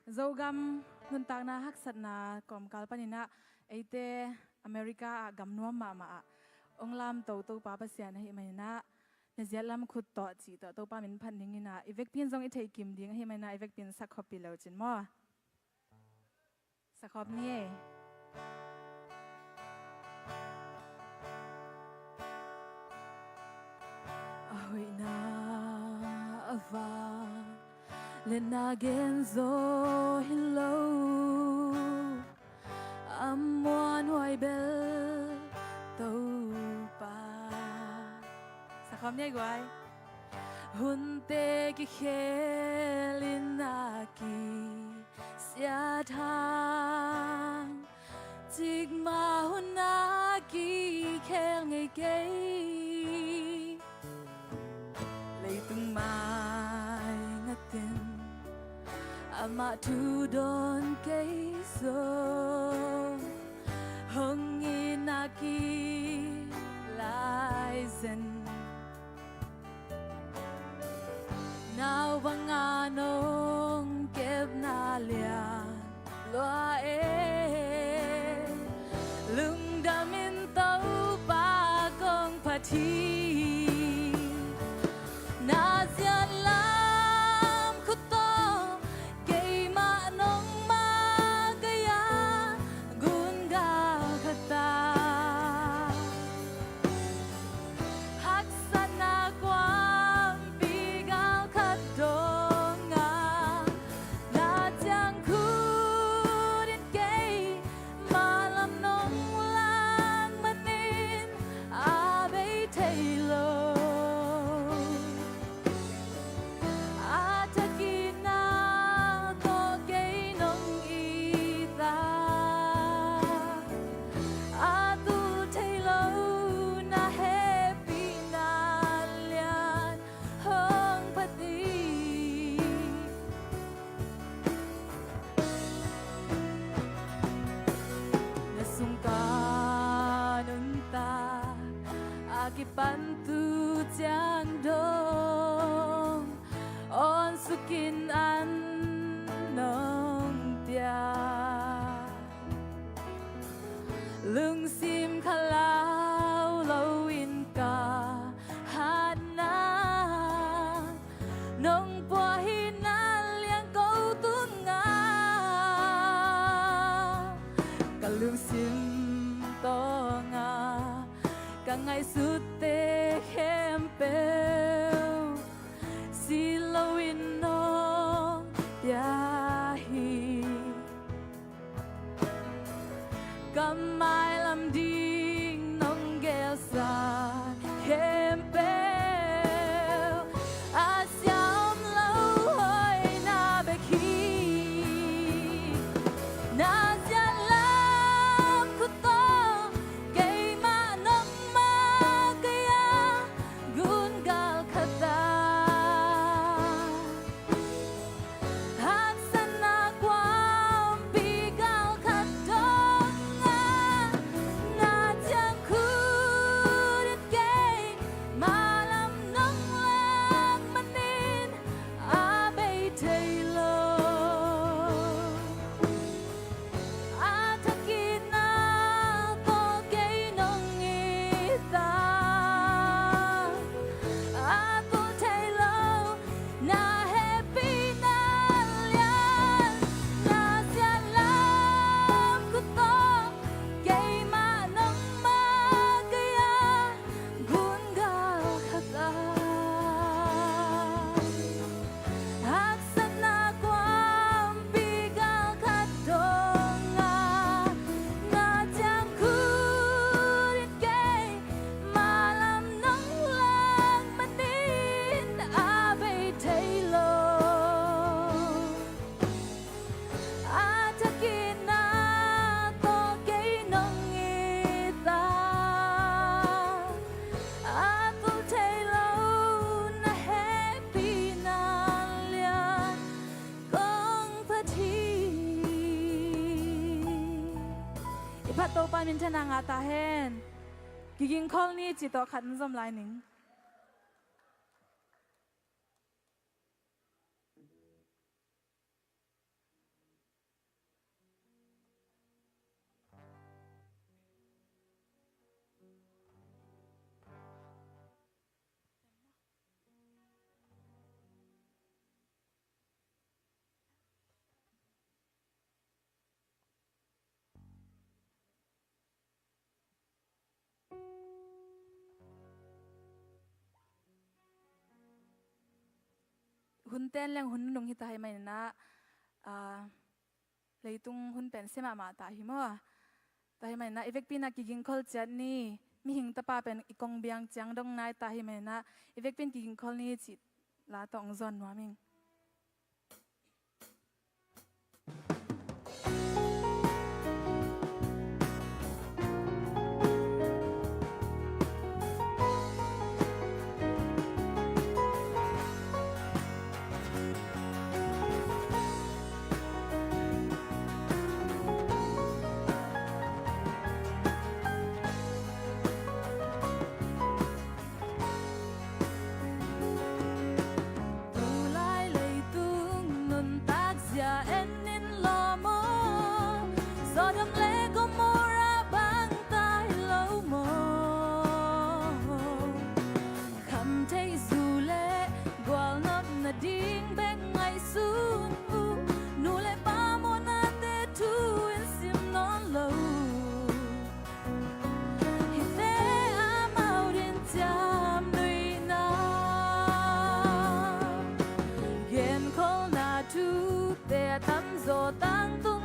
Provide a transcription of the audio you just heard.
Zogam nuntak na haksat na kom kalpanina ate Amerika gam nuam ma onglam to papa sian hi maina nazialam khut to chi to pa min phaningina evek pin jong i thei kim ding hi maina evek pin sakhop pi lo chin mo sakhop ni ahoina ava Lena genzo hello amwan hoy bel to pa sakhom ni guai hunte ki khelina ki sia thang chigma huna ki khel ngai kei leitung mai ngatin ama tu don kei so hong inaki lai zen now vanganong kep na lian loa lung damin tau pa kong pati na zian lam kuto kay manong magaya gunga kata haksan na kwam bigal kadonga na tiang kudin kay malam nong lang manin abay taylo Kipantu jang dong on sukin an nong tia lung sim khalau lo in ka hana nong pua hina liang câu tun nga kalung sim to nga cả ngày suốt tê khem bèo si lâu in nó ya hi cầm mai làm đinh nông gheo xa khem bèo a xiao lâu hơi na bê khi na zian lam khu to Pat to pa min thana nga ta hen giging khol ni chi to khat zom lai ning hun ten leng hun nung hita hai mai na leitung hun pen sema ma ta hi mo ta hi mai na evek pina kiging khol chat ni mi hing ta pa pen ikong biang chang dong nai ta hi mai na evek pin kiging khol ni chi la tong zon wa ming thăm dò tăng tu